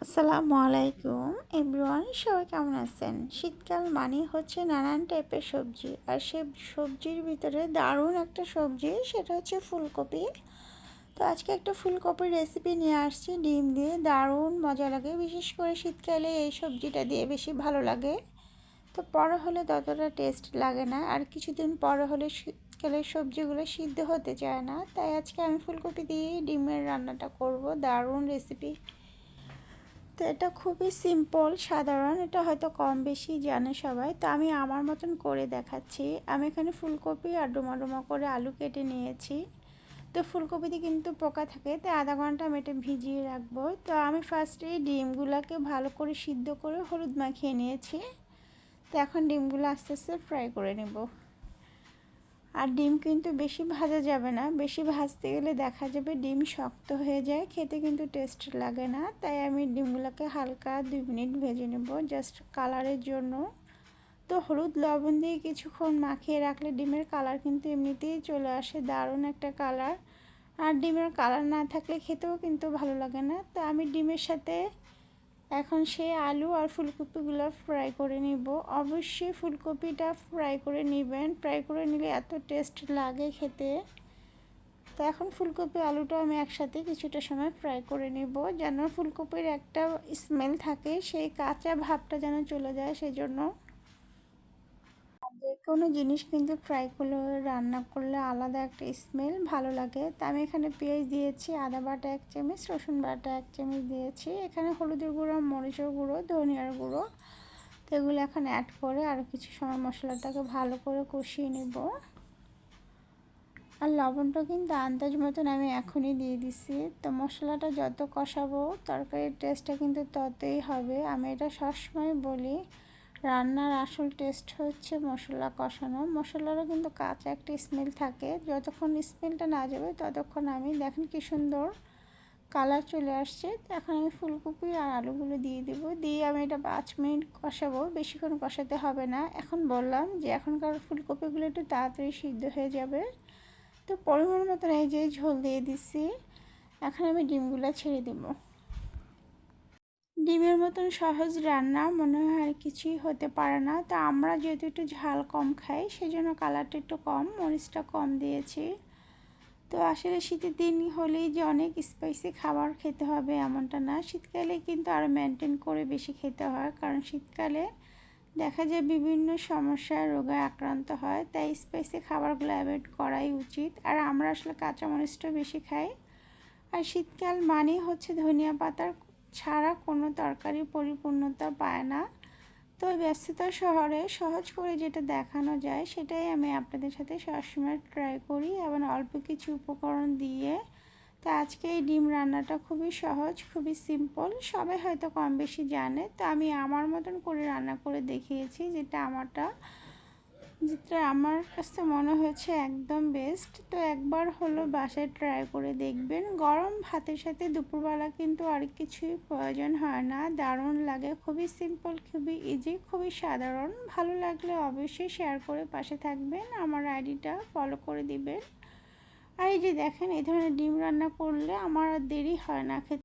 আসসালামু আলাইকুম এভরিওয়ান, সবাই কেমন আছেন? শীতকাল মানে হচ্ছে নানান টাইপের সবজি, আর সে সবজির ভিতরে দারুণ একটা সবজি, সেটা হচ্ছে ফুলকপি। তো আজকে একটা ফুলকপির রেসিপি নিয়ে আসছি, ডিম দিয়ে। দারুণ মজা লাগে, বিশেষ করে শীতকালে এই সবজিটা দিয়ে বেশি ভালো লাগে। তো পরে হলে ততটা টেস্ট লাগে না, আর কিছুদিন পরে হলে শীতকালের সবজিগুলো সিদ্ধ হতে চায় না। তাই আজকে আমি ফুলকপি দিয়ে ডিমের রান্নাটা করব। দারুণ রেসিপি। তো এটা খুবই সিম্পল, সাধারণ, এটা হয়তো কম বেশি জানে সবাই। তো আমি আমার মতন করে দেখাচ্ছি। আমি এখানে ফুলকপি আর ডুমা ডুমা করে আলু কেটে নিয়েছি। তো ফুলকপিতে কিন্তু পোকা থাকে, তাই আধা ঘন্টা আমি এটা ভিজিয়ে রাখবো। তো আমি ফার্স্টে ডিমগুলোকে ভালো করে সিদ্ধ করে হলুদ মাখিয়ে নিয়েছি। তো এখন ডিমগুলো আস্তে আস্তে ফ্রাই করে নেব। আর ডিম কিন্তু বেশি ভাজা যাবে না, বেশি ভাজতে গেলে দেখা যাবে ডিম শক্ত হয়ে যায়, খেতে কিন্তু টেস্ট লাগে না। তাই আমি ডিমগুলোকে হালকা 2 মিনিট ভেজে নেব, জাস্ট কালারের জন্য। তো হলুদ লবণ দিয়ে কিছুক্ষণ মাখিয়ে রাখলে ডিমের কালার কিন্তু এমনিতেই চলে আসে, দারুণ একটা কালার। আর ডিমের কালার না থাকলে খেতেও কিন্তু ভালো লাগে না। তো আমি ডিমের সাথে এখন সেই আলু আর ফুলকপিগুলো ফ্রাই করে নিব। অবশ্যই ফুলকপিটা ফ্রাই করে নেবেন, ফ্রাই করে নিলে এত টেস্ট লাগে খেতে। তো এখন ফুলকপি আলুটা আমি একসাথে কিছুটা সময় ফ্রাই করে নেব, যেন ফুলকপির একটা স্মেল থাকে, সেই কাঁচা ভাবটা যেন চলে যায়, সেই জন্য। যে কোনো জিনিস কিন্তু ফ্রাই করলে, রান্না করলে আলাদা একটা স্মেল ভালো লাগে। তা আমি এখানে পেঁয়াজ দিয়েছি, আদা বাটা 1 চামচ, রসুন বাটা 1 চামচ দিয়েছি, এখানে হলুদের গুঁড়ো, মরিচের গুঁড়ো, ধনিয়ার গুঁড়ো। তো এগুলো এখন অ্যাড করে আরও কিছু সময় মশলাটাকে ভালো করে কষিয়ে নেব। আর লবণটা কিন্তু আন্দাজ মতন আমি এখনই দিয়ে দিছি। তো মশলাটা যত কষাবো তরকারির টেস্টটা কিন্তু ততই হবে। আমি এটা সবসময় বলি, রান্নার আসল টেস্ট হচ্ছে মশলা কষানো। মশলারও কিন্তু কাঁচা একটা স্মেল থাকে, যতক্ষণ স্মেলটা না যাবে ততক্ষণ আমি, দেখেন কি সুন্দর কালার চলে আসছে। তো এখন আমি ফুলকপি আর আলুগুলো দিয়ে দেবো, দিয়ে আমি এটা 5 মিনিট কষাবো, বেশিক্ষণ কষাতে হবে না। এখন বললাম যে এখনকার ফুলকপিগুলো একটু তাড়াতাড়ি সিদ্ধ হয়ে যাবে। তো পরিমাণ মতন এই যে ঝোল দিয়ে দিচ্ছি। এখন আমি ডিমগুলো ছেড়ে দেব। ডিমের মতন সহজ রান্না মনে হয় আর কিছুই হতে পারে না। তো আমরা যেহেতু একটু ঝাল কম খাই, সেজন্য কালারটা একটু কম, মরিচটা কম দিয়েছি। তো আসলে শীতের দিন হলেই যে অনেক স্পাইসি খাবার খেতে হবে এমনটা না, শীতকালে কিন্তু আরও মেনটেন করে বেশি খেতে হয়, কারণ শীতকালে দেখা যায় বিভিন্ন সমস্যার রোগে আক্রান্ত হয়। তাই স্পাইসি খাবারগুলো অ্যাভয়েড করাই উচিত। আর আমরা আসলে কাঁচামরিচটা বেশি খাই। আর শীতকাল মানেই হচ্ছে ধনিয়া পাতার ছাড়া কোনো তরকারি পরিপূর্ণতা পায় না। তো ব্যস্ততার শহরে সহজ করে যেটা দেখানো যায় সেটাই আমি আপনাদের সাথে সবসময় ট্রাই করি, এবং অল্প কিছু উপকরণ দিয়ে। তো আজকে এই ডিম রান্নাটা খুবই সহজ, খুবই সিম্পল, সবাই হয়তো কম বেশি জানে। তো আমি আমার মতন করে রান্না করে দেখিয়েছি, যেটা আমার কাছে মনে হয়েছে একদম বেস্ট। তো একবার হলো বাসায় ট্রাই করে দেখবেন। গরম ভাতের সাথে দুপুরবেলা কিন্তু আর কিছুই প্রয়োজন হয় না, দারুণ লাগে। খুবই সিম্পল, খুবই ইজি, খুবই সাধারণ। ভালো লাগলে অবশ্যই শেয়ার করে পাশে থাকবেন, আমার আইডিটা ফলো করে দিবেন। আর এই যে দেখেন, এই ধরনের ডিম রান্না করলে আমার আর দেরি হয় না খেতে।